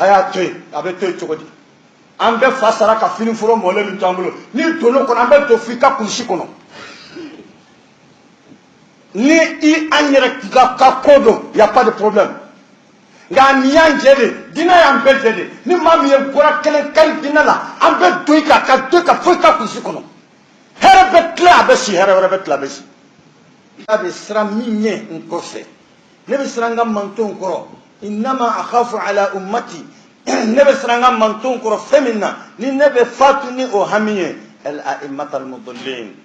aya to abe to chogodi ambe fasara ka fini furo mole min tambulo ni dono ko ambe to fika kunshi kono ni I anyere ka kodo y a pas de problème nga miyan jede dina ya ambe jede ni mami ye gora kelen kan dina la ambe to ka fika kunshi kono here betla abe si here betla abe si abe sra minye nkofe nebe sranga manton koro inma akhafu ala ummati nebe sranga manton koro femina ni nebe fatuni o hamiye al a'immat al mudallin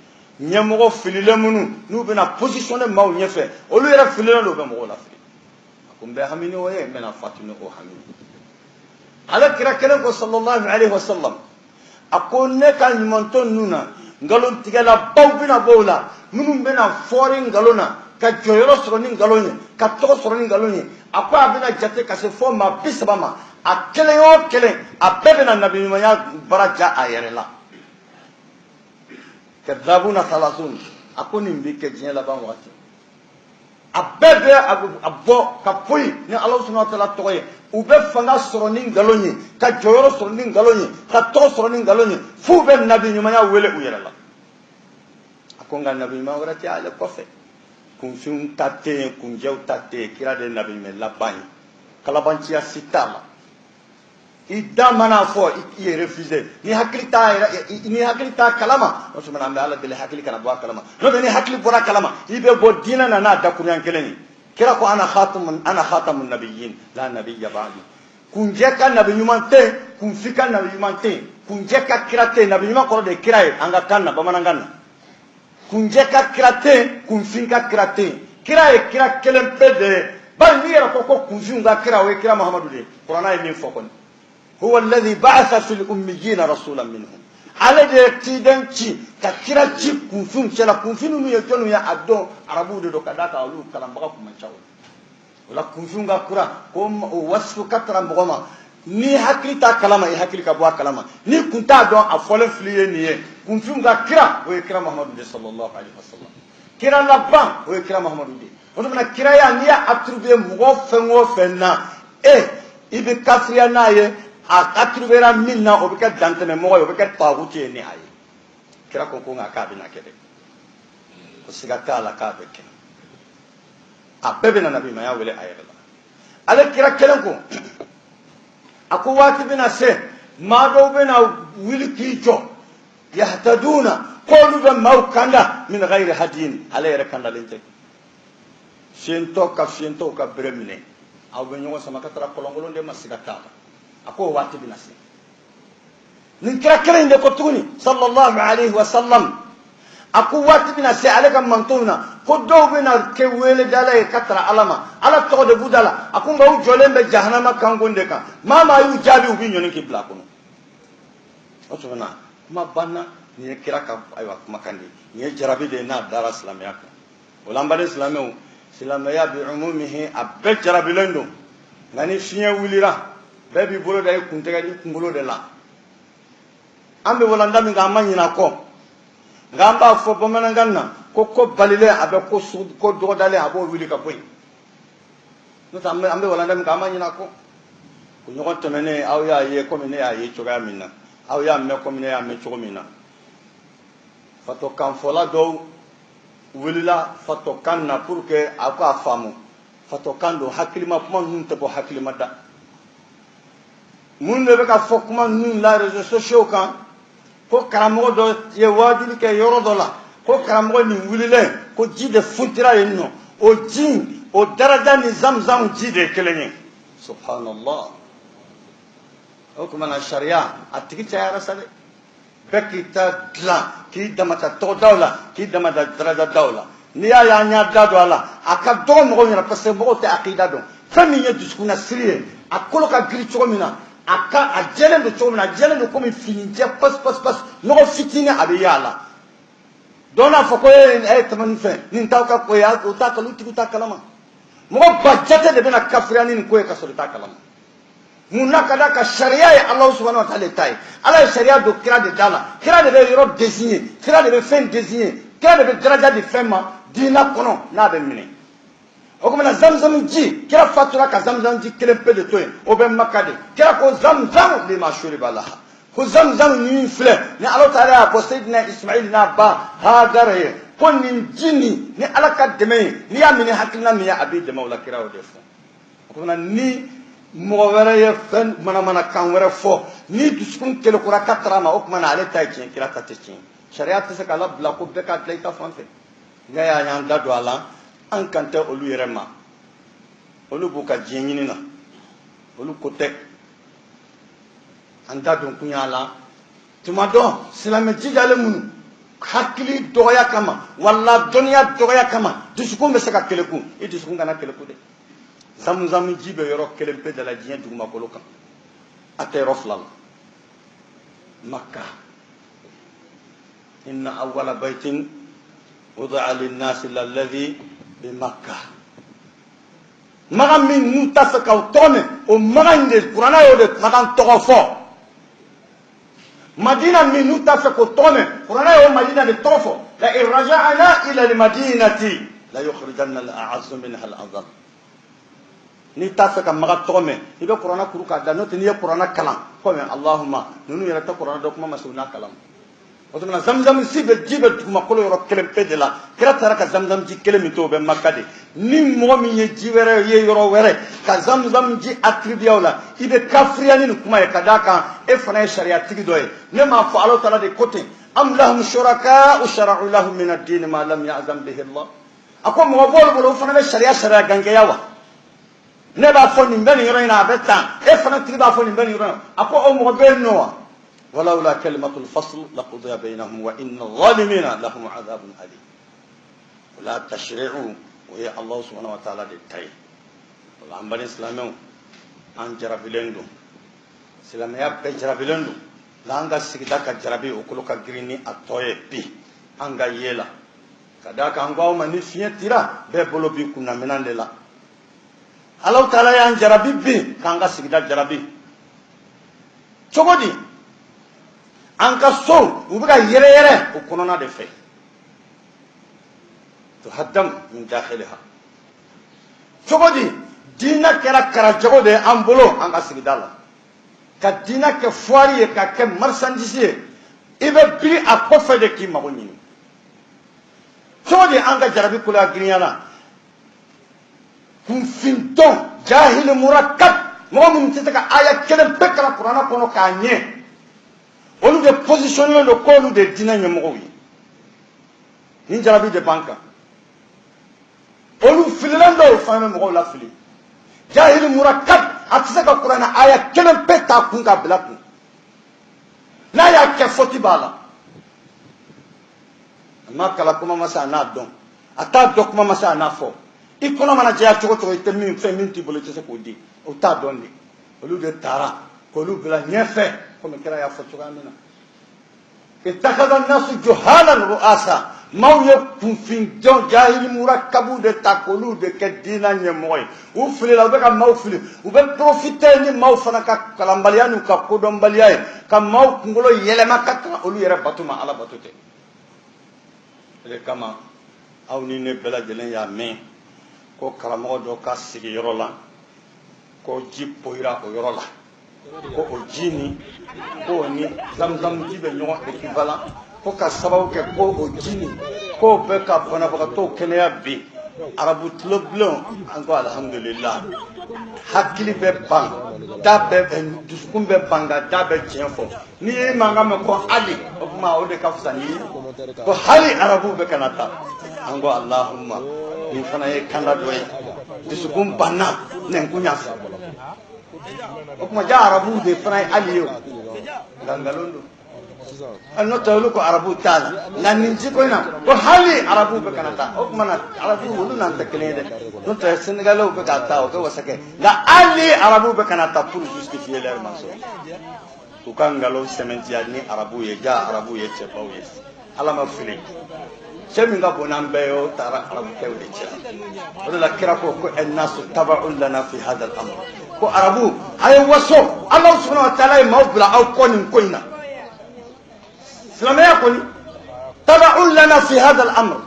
nyamogo filile munu nu bena positionner maw nyefe olu yera filile lo be mo la fi akumbe hamini o ye mena fatuni o hamini ala kira kelen ko sallallahu alaihi wasallam akone kan manton nuna ngalon tigala bawbina bawla munum bena foreign galona ka joyoro soroni ngalonye ka to soroni ngalonye akwa bena jate ka se forma bisbama a kelen yo kelen a bebena nabi maya baraja ayerela kadabuna thalathun akoni mbike jela ban wati abebe abbo ka poyi ni Allah subhanahu wa ta'ala toye ube fanga soroni ngalonye ka joyoro soroni ngalonye ka to soroni ngalonye fu be nabi maya wele uyerela akonga nabi maya warati ale kofe kunfin tate kunjau tate kira de nabi me labani kalabanci sitala idda mana fo i refuser ni haklita kalama o subhana Allah bil hakli kana bo kalama no be ni hakli bora kalama ibe bo dina na da kuryan keleni kira ko ana khatamun nabiyyin la nabiyya ba'di kunje ka nabi nyumante kunfika nabi nyumante kunje ka kirate nabi nyuma ko de kiraye anga kanna bamanangana kunje ka kirate kunfinka kirate kiraye kira kelen pede ba ni era ko kunfinga kira we kira Muhammadu de Qur'ana yi min fokon huwa alladhi ba'atha fil ummiyina rasulan minhum ala de tidanci ka kira ci kunfin cela kunfinu nu yetonu ya addo arabu de do kadaka alu kalamba ko manchawo wala kunfinga kura ko wasfu katra mboma ni haklita kalama I haklika bo kalama ni kunta don a folen fliye niye kunfunga kira o kira Muhammadu sallallahu alaihi wasallam kira labban o kira Muhammadu de o na kira ya ni attribue mo fenwo fenna ibe kafriya naye a attribera minna o be ka dantene mo o be ka tawuti ni ayi kira ko ngaka bina kede ko siga kala ka be ke abebe na nabi ma ya wele ayela ala kira kelen ko aku wati bina se mado bina wilkijo yahtaduna qulu ba maukanda min ghairi hadin alayra kanda lente fiento ka bremine aw be nyongo sama katara kolongolo de masigata aku wati bina se nin kira kala inde ko tuni sallallahu alaihi wasallam aku wati bina se alaka mantuna ko do bina ke wele dala e katara alama ala to de budala aku ngaw jolembe jahannama kangonde ka mama yu jabi ubi nyoni ki bla kono otuna ma banna ni kira ka aywa makandi ni jarabi de na dara islamiyya wala mbade islamiyya bi umumihi abbe jarabi lendo ngani fiye wulira bebi bolo da kuntega di kumbolo de la ambe wala ndami ngama nyina ko ngamba fo bomana ganna ko balile abe ko sud ko do dale abo wili ka boy no tambe ambe wala ndam kama nyina ko nyogo temene aw ya ye ko mine ya ye choga minna aw ya me ko mine ya me chogo minna fato kan fola do wulila fato kan na pour que aka famu fato kan do hakilima kuma nun te bo hakilima da mun be ka fo kuma nun la réseaux sociaux kan ko karamo do ye wajuli ke yoro dola ko karamo ni wulile ko jide funtira yenno o jin o daraja ni zamzam jide kelenye subhanallah o kuma na sharia atiki chayara sale bekita dla ki damata to dawla ki damata daraja dawla ni ya nya dadwala aka do mo ni parce mo te aqida do fami ye diskuna siriye akolo ka gri chomina aka ajele ndo chomina ajele ndo komi fininje pas no fitini abiyala dona foko taman fe nin tawka ko ya utaka luti utaka lama mo bajjate de bena kafirani ni ko ka solita kalama munaka da ka sharia ya Allah subhanahu wa ta'ala tai ala sharia do kira de dala kira de yoro désigné kira de fin désigné kira de daraja de femme dina kono na be mine o kuma na zamzam ji kira fatura ka zamzam ji kelen pe de to yen o be makka de kira ko zamzam lima shuriba laha ko zamzam ni fle ni Allah taala ya ko sayyidina Ismail na ba hagar ye ko ni jini ni alaka deme ni ya mini hakilna mi ya abi de mawla kira o de fo ko na ni mo wara ye fen mana kan wara fo ni duskun kele kura katrama o kuma na ale tay cin kira ta cin sharia ta saka la bla ko be ka tlay ta fanfe ga ya yan da do ala an kante olu yere ma olu bu ka jinyini na olu kotek anda don kunyala tuma do silame jigale mun hakili doya kama walla dunya doya kama dusukun be saka keleku e dusukun kana keleku de zamzam jibe yoro kelempe de la jinya duguma kolokan ate roflal makkah inna awwala baytin wudi'a lin-nas alladhi bi makkah magan min mutafaka o tome o magan de qur'ana yo de magan togofo madina min mutafaka o tome qur'ana yo madina de togofo la in raja'na ila al-madinati la yukhrijanna al-a'azzu minha al-adhall ni tafaka maga tome ibe qur'ana kuruka da not ni qur'ana kalam ko men allahumma nunu yara ta qur'ana do kuma masuna kalam وتمنا زمزم سيب جيب مقولة يروح كلام بدلا كلا ترى كزمزم جي كلام يتوه بمكة نيم مؤمن يجي ورا يروح ورا كزمزم جي أتربيه ولا إذا كافرياني نكما يكذاك إفنا الشريعة تيجي دوي نما فعلوا تلا دي كوتين أم لهم شركاء وشرعوا لهم من الدين ما لم يعزم به الله أكو موضوع بقوله فنا الشريعة جنجياوا نبى فون بني يروينا بتان إفنا تريبا فون بني يروينا أكو موضوع نوا ولولا كلمة الفصل لقضي بينهم وإن الظالمين لهم عذاب أليم ولا تشريعوا وهي الله سبحانه وتعالى دتاي والأمبر إسلامه أن جرابيلندو سلاميا بجرابيلندو لانغا سيداك جرابي وكلوكا غريني أتوي بي أنغا يلا كذاك أنغاو مني فيه تيرا ببلو بي كنا منان للا الله تعالى أن جرابي بي كانغا سيداك جرابي شو anka so ubiga yere o konona de fe to haddam min dakhilha chogodi dina kera kara chogode ambolo anka sigidala ka dina ke foiri ka ke marchandise ibe bi a kofe de ki magoni chogodi anka jarabi kula grinyana kun finton jahil murakkab mo mun titaka aya kelen bekra qur'ana kono ka nye olu de positionner le col de dina nyamoko wi ni jarabi de banka olu filando fami mo la fili jahil murakkab atsaka qur'ana aya kelen peta kunga blaku na ya ke foti bala amma kala kuma masa na don ata do kuma masa na fo ikono mana je a chogo ite min fe min ti bolo tse ko di o ta don ni olu de tara ko lu bla nyefe comme kera ya fotu amina اتخذ الناس جهالا رؤاسا ما يكون في جاهل مركب de takolu de kedina nyemoy u fili la be ka maw fili u be profiter ni maw fana ka kalambalianu ka kodombaliay ka maw ngolo yelema ka olu yere batuma ala batute le kama aw ni ne bela jelen ya men ko kalamo do ka sigi yorola ko jipoira o yorola ko o jini ko ni zamzam jibe nyon equivalent ko ka sababu ke ko o jini ko be ka bana baka to kenya bi arabu tloblon anko alhamdulillah hakili be ban da be dusukun be banga da be tienfo ni manga me ko ali o kuma o de ka fusani ko hali arabu be kanata anko allahumma ni fana e kanda doy dusukun banna nen kunya o kuma ja arabu de fana aliyo gangalondo anno tawlu ko arabu tala nan ninji ko ina ko hali arabu be kanata o kuma na arabu wulu nan takelede no ta senegalo be kata o ko wasake la ali arabu be kanata pour justifier leur mensonge ko kangalo sementi ni arabu ye ja arabu ye chebaw ye ala ma fili semi nga bonambe o tara arabu kewde cha wala kira ko annasu tabu'un lana fi hadha al-amr ko arabu ay waso allah subhanahu wa ta'ala mawbla aw konin koina islamaya koni tabu'un lana fi hadha al-amr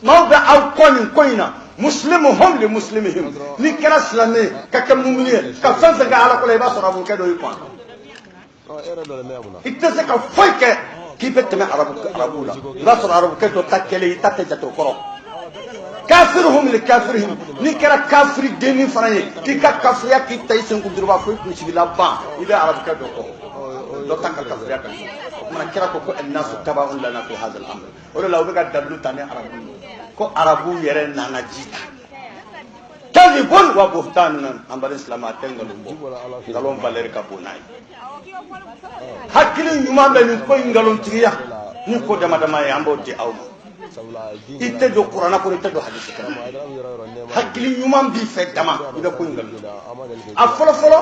mawbla aw konin koina muslimuhum li muslimihim ni kera silame ka kɛ mumini ka fɛn fɛn kɛ ala ko la i b'a sɔrɔ a b'o kɛ dɔ i kɔn i tɛ se ka foyi kɛ k'i bɛ tɛmɛ arabu la i b'a sɔrɔ arabukɛ dɔ ta kɛlen i ta tɛ jate o kɔrɔ kafiruhum li kafirihim ni kɛra kafiri denni fana ye k'i ka kafiriya k'i ta i senkun duruba fo i kun sigila ban i bɛ arabukɛ dɔ kɔ dɔ ta ka kafiriya kan mana kira ko annasu tabaun lana fi hadha al-amr o de la u bɛ ka dalu ta ni arabu ko arabu yɛrɛ nana jita kadhibun wa buhtanun an bari silamɛ tɛ ngalon bɔ ngalon valeur ka bon n'a ye hakili ɲuman bɛ nin ko in ngalontigiya ni ko dama dama ye an b'o di aw ma i tɛ don kuranna kɔnɔ i tɛ don hadisi kɔnɔ hakili ɲuman b'i fɛ dama i bɛ ko in ngalon a fɔlɔ fɔlɔ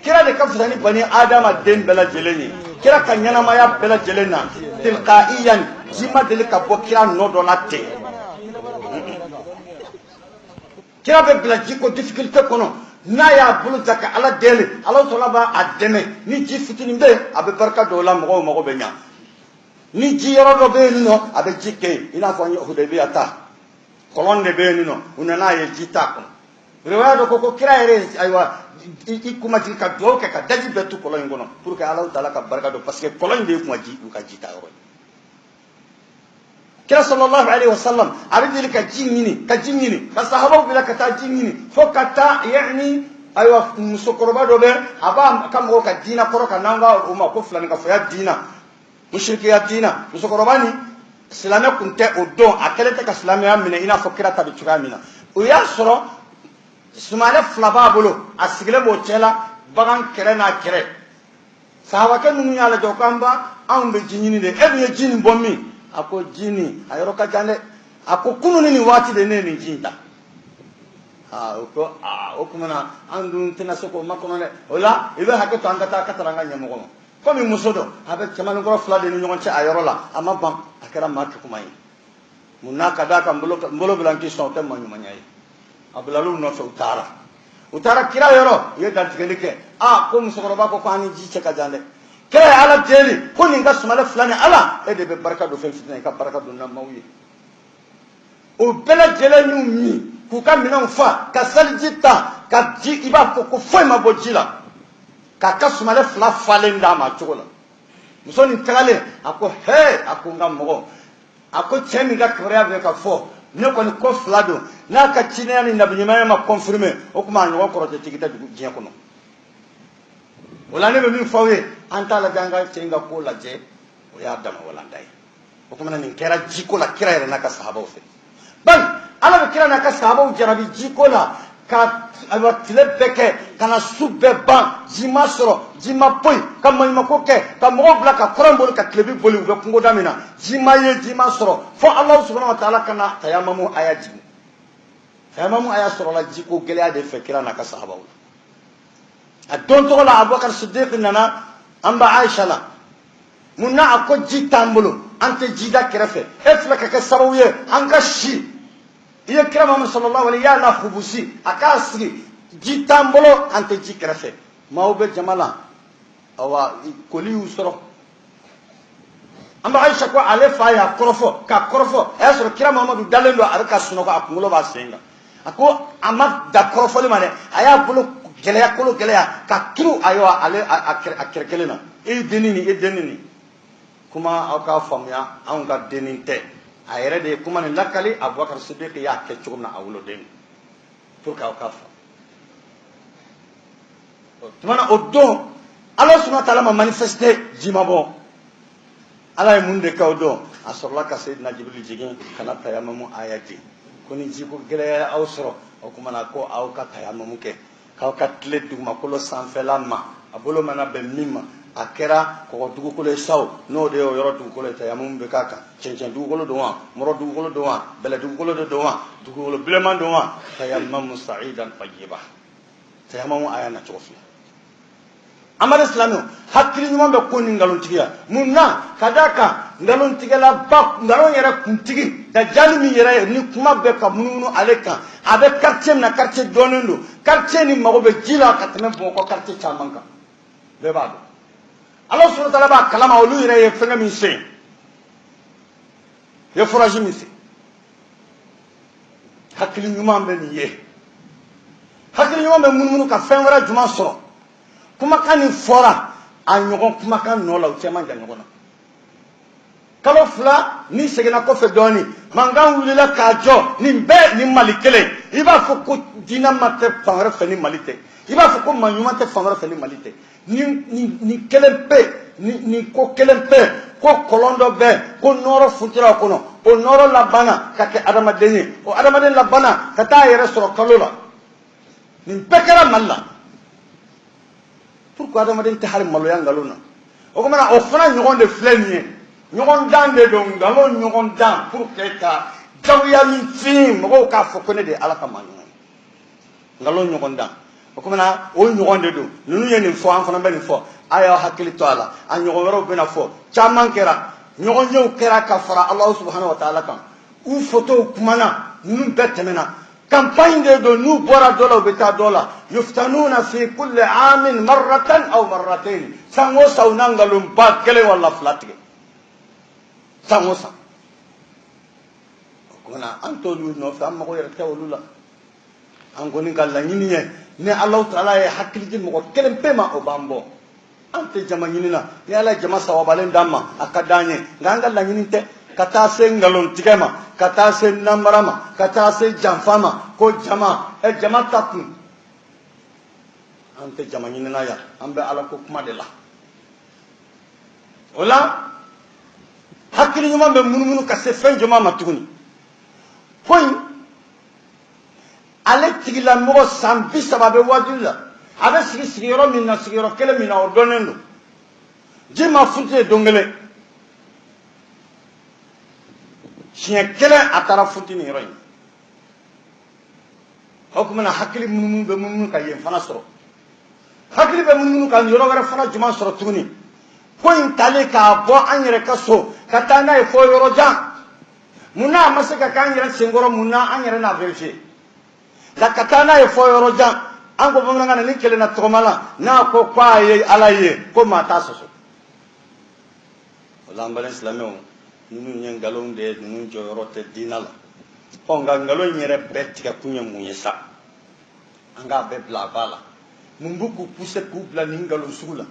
kira de ka fisa ni bani adama den bɛɛ lajɛlen ye kira ka ɲɛnamaya bɛɛ lajɛlen na tilqaiyan ji ma deli ka bɔ kira nɔ dɔ la ten kira bɛ bila ji ko difficulté kɔnɔ n'a y'a bolo ta ka ala deli ala sɔnna b'a dɛmɛ ni ji fitinin bɛ yen a bɛ barika dɔw la mɔgɔw mago bɛ ɲa ni ji yɔrɔ dɔ bɛ yen nɔ a bɛ ji kɛ yen i n'a fɔ an ye Hudaybiya ta kɔlɔn de bɛ yen nɔ u nana ye ji t'a kɔnɔ riwaya dɔ ko kira yɛrɛ ayiwa i kuma jigin ka dugawu kɛ ka daji bɛɛ tu kɔlɔn in kɔnɔ pour que ala ta'ala ka barika dɔn parce que kɔlɔn in de ye kuma ji u ka ji ta yɔrɔ ye kira sallallahu alaihi wasallam a bɛ deli ka ji ɲini ka sahabaw bila ka taa ji ɲini fo ka taa yani ayiwa musokɔrɔba dɔ bɛ a b'a ka mɔgɔw ka diina kɔrɔ ka n'an b'a o ma ko filanikafoya diina mushrikiya diina musokɔrɔba ni silamɛ kun tɛ o don a kɛlen tɛ ka silamɛya minɛ i n'a fɔ kira ta bɛ cogoya min na o y'a sɔrɔ sumalɛ fila b'a bolo a sigilen b'o cɛ la bagan kɛrɛ n'a kɛrɛ sahabakɛ ninnu y'a lajɛ o ko anw bɛ ji ɲini de e dun ye ji nin bɔ min a ko ji nin a yɔrɔ ka jan dɛ a ko kunun ni nin waati de ne ye nin ji in ta o ko o tuma na an dun tɛna se k'o makɔnɔ dɛ o la i bɛ hakɛ to an ka taa ka taara an ka ɲɛmɔgɔ ma komi muso dɔ a bɛ cɛmanikɔrɔ fila de ni ɲɔgɔn cɛ a yɔrɔ la a ma ban a kɛra maa kɛkuma ye mun n'a ka d'a kan n bolo bila n k'i sɔn o tɛ maa ɲumanya ye a bilal'u nɔfɛ u taara kira yɔrɔ u ye dantigɛli kɛ ko musokɔrɔba ko an ni ji cɛ ka jan dɛ kira ye ala deli ko nin ka sumalɛ fila ni ala e de bɛ barika don fɛn fitinin i ka barika don na maaw ye o bɛɛ lajɛlen y'u min k'u ka minɛnw fa ka seliji ta ka ji i b'a fɔ ko foyi ma bɔ ji la k'a ka sumalɛ fila falen d'a ma cogo la muso nin tagalen a ko a ko n ka mɔgɔ a ko cɛ min ka kibaruya bɛ ka fɔ ne kɔni ko fila don n'a ka cideya ni nabiɲumanya ma confirmer o tuma a ɲɔgɔn kɔrɔtɛtigi tɛ diɲɛ kɔnɔ o la ne bɛ min fɔ aw ye an t'a lajɛ an ka cɛ in ka ko lajɛ o y'a dama walanda ye o tuma nin kɛra jiko la kira yɛrɛ n'a ka sahabaw fɛ bali ala bɛ kira n'a ka sahabaw jarabi jiko la ka tile bɛɛ kɛ ka na su bɛɛ ban ji ma sɔrɔ ji ma poyi ka maɲumako kɛ ka mɔgɔw bila ka kɔrɔn boli ka tilebi boli u bɛ kungoda min na ji ma ye ji ma sɔrɔ fo alahu subhanahu wa ta'ala ka na tayamamu aya jigin tayamamu aya sɔrɔla jiko gɛlɛya de fɛ kira n'a ka sahabaw la a don tɔgɔ la Abubakar Siddiq nana an ba Aisha la mun na a ko ji t'an bolo an tɛ ji da kɛrɛfɛ e filɛ ka kɛ sababu ye an ka si i ye kira Muhammad sallallahu alaihi y'a la hubusi a k'a sigi ji t'an bolo an tɛ ji kɛrɛfɛ maaw bɛ jama la awa koli y'u sɔrɔ an ba Aisha ko ale fa y'a kɔrɔfɔ k'a kɔrɔfɔ a y'a sɔrɔ kira Muhammadu dalen don a bɛ ka sunɔgɔ a kunkolo b'a sen kan a ko a ma da kɔrɔfɔli ma dɛ a y'a bolo gɛlɛya kolo gɛlɛya ka turu ayiwa ale a kɛrɛ kelen na e denni nin e denni nin kuma aw k'a faamuya anw ka denni tɛ a yɛrɛ de ye kuma nin lakali Abubakar Siddiq y'a kɛ cogo min na a woloden pour que aw k'a faamu tuma na o don ala subhanahu wa ta'ala ma manifester ji ma bɔ ala ye mun de kɛ o don a sɔrɔla ka Seydina Jibril jigin ka na tayamamu aya di ko ni ji ko gɛlɛya aw sɔrɔ o tuma na ko aw ka tayamamu kɛ k'aw ka tile dugumakolo sanfɛla ma a bolo mana bɛn min ma a kɛra kɔgɔ dugukolo ye saw n'o de y'o yɔrɔ dugukolo ye tayammum bɛ k'a kan cɛncɛn dugukolo don wa mɔrɔ dugukolo don wa bɛlɛ dugukolo de don wa dugukolo bilenman don wa tayammamu sa'idan tayyiba tayammum aya na cogo filɛ amadu silamɛw hakili ɲuman bɛ ko ni nkalontigiya mun na ka d'a kan nkalontigɛla ba nkalon yɛrɛ kuntigi dajali min yɛrɛ ye ni kuma bɛ ka munumunu ale kan a bɛ quartier min na quartier dɔɔnin don quartier ni mago bɛ ji la ka tɛmɛ Bamakɔ quartier caman kan bɛɛ b'a dɔn ala subhanahu wa ta'ala b'a kalama olu yɛrɛ ye fɛngɛ min sen ye forage min sen hakili ɲuman bɛ nin ye hakili ɲuman bɛ munumunu ka fɛn wɛrɛ jumɛn sɔrɔ kumakan nin fɔra a ɲɔgɔn kumakan nɔ la u cɛ man jan ɲɔgɔn na kalo 2 ni seginna kɔfɛ dɔɔni mankan wulila k'a jɔ nin bɛɛ ni Mali kelen i b'a fɔ ko diinɛ ma tɛ fan wɛrɛ fɛ ni Mali tɛ i b'a fɔ ko maa ɲuman tɛ fan wɛrɛ fɛ ni Mali tɛ ni kelen pe ni ko kelen pe ko kɔlɔn dɔ bɛ ko nɔrɔ funtira kɔnɔ o nɔrɔ labanna ka kɛ adamaden ye o adamaden labanna ka taa yɛrɛ sɔrɔ kalo la nin bɛɛ kɛra Mali la pourquoi adamaden tɛ hali maloya nkalon na o kumana o fana ɲɔgɔn de filɛ nin ye ɲɔgɔn dan de don nkalon ɲɔgɔn dan pour que ka jagoya min fin mɔgɔw k'a fɔ ko ne de ye Ala ka maa ɲɔgɔn ye nkalon ɲɔgɔn dan o kumana o ɲɔgɔn de don ninnu ye nin fɔ an fana bɛ nin fɔ a y'aw hakili to a la a ɲɔgɔn wɛrɛw bɛna fɔ caman kɛra ɲɔgɔnyew kɛra ka fara Alahu subhanahu wa ta'ala kan u fotow kumana ninnu bɛɛ tɛmɛna campagne de don n'u bɔra dɔ la u bɛ taa dɔ la yuftanuna fi kulli amin marratan aw marratayn san o san u na nkalonba kelen wala 2 tigɛ san o san o kumana an t'olu nɔfɛ an mago yɛrɛ tɛ olu la an kɔni ka laɲini ye ni Alahu ta'ala ye hakili di mɔgɔ kelen pe ma o b'an bɔ an tɛ jama ɲini na ni Ala ye jama sababalen d'an ma a ka d'an ye nka an ka laɲini tɛ ka taa se nkalon tigɛ ma ka taa se namara ma ka taa se janfa ma ko jama jama ta kun an tɛ jama ɲini na yan an bɛ Ala ko kuma de la o la hakili ɲuman bɛ munumunu ka se fɛn jama ma tuguni ko in ale tigilamɔgɔ san 30 bɛ wajuli la a bɛ sigi sigiyɔrɔ min na sigiyɔrɔ kelen min na o dɔnnen don ji ma funteni ye don kelen siɲɛ kelen a taara funteni yɔrɔ in o kumana hakili munumunu bɛ munumunu ka yen fana sɔrɔ hakili bɛ munumunu ka yɔrɔ wɛrɛ fana jumɛn sɔrɔ tuguni ko in talen k'a bɔ an yɛrɛ ka so ka taa n'a ye fɔ yɔrɔ jan mun na a ma se ka k'an yɛrɛ senkɔrɔ mun na an yɛrɛ n'a vérifier nka ka taa n'a ye fɔ yɔrɔ jan an ko bamanankan na ni kelen na tɔgɔma la n'a ko k'a ye Ala ye ko maa t'a sɔsɔ o la an balima silamɛw ninnu ye nkalon de ye ninnu jɔyɔrɔ tɛ diinɛ la nka nkalon in yɛrɛ bɛɛ tigɛ kun ye mun ye sa an k'a bɛɛ bila a ba la mun b'u k'u pousser k'u bila nin nkalon sugu la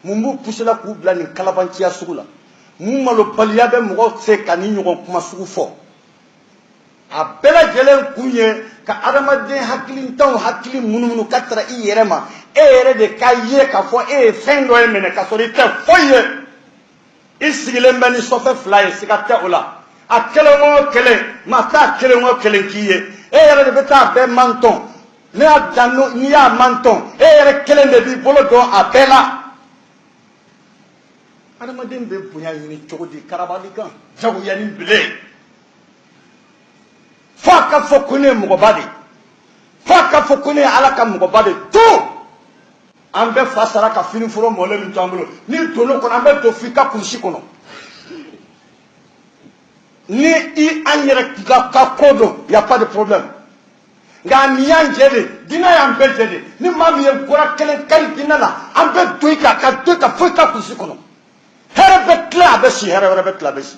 mun b'u pousser la k'u bila nin kalabanciya sugu la mun malobaliya bɛ mɔgɔw se ka nin ɲɔgɔn kuma sugu fɔ a bɛɛ lajɛlen kun ye ka adamaden hakilintanw hakili munumunu ka tara i yɛrɛ ma e yɛrɛ de ka ye k'a fɔ e ye fɛn dɔ ye minɛ ka sɔrɔ i tɛ foyi ye i sigilen bɛ ni sɔfɛ 2 ye siga tɛ o la a kelen o kelen maa t'a kelen o kelen k'i ye e yɛrɛ de bɛ taa bɛɛ mantɔn n'i y'a mantɔn e yɛrɛ kelen de b'i bolo dɔn a bɛɛ la adamaden bɛ bonya ɲini cogo di karabali kan jagoya ni bilen fo a ka fɔ ko ne ye mɔgɔba de fo a ka fɔ ko ne ye Ala ka mɔgɔba de to an bɛ fa sara ka fini foro mɔlen min to an bolo ni donn'o kɔnɔ an bɛ don f'i ka kurusi kɔnɔ ni i an yɛrɛ ka ko dɔn y a pas de problème nka nin y'an jɛ de diinɛ y'an bɛɛ jɛ de ni maa min ye gora kelen kari diinɛ la an bɛ don i kan ka don i kan fo i ka kurusi kɔnɔ hɛrɛ bɛ tila a bɛ si hɛrɛ wɛrɛ bɛ tila a bɛ si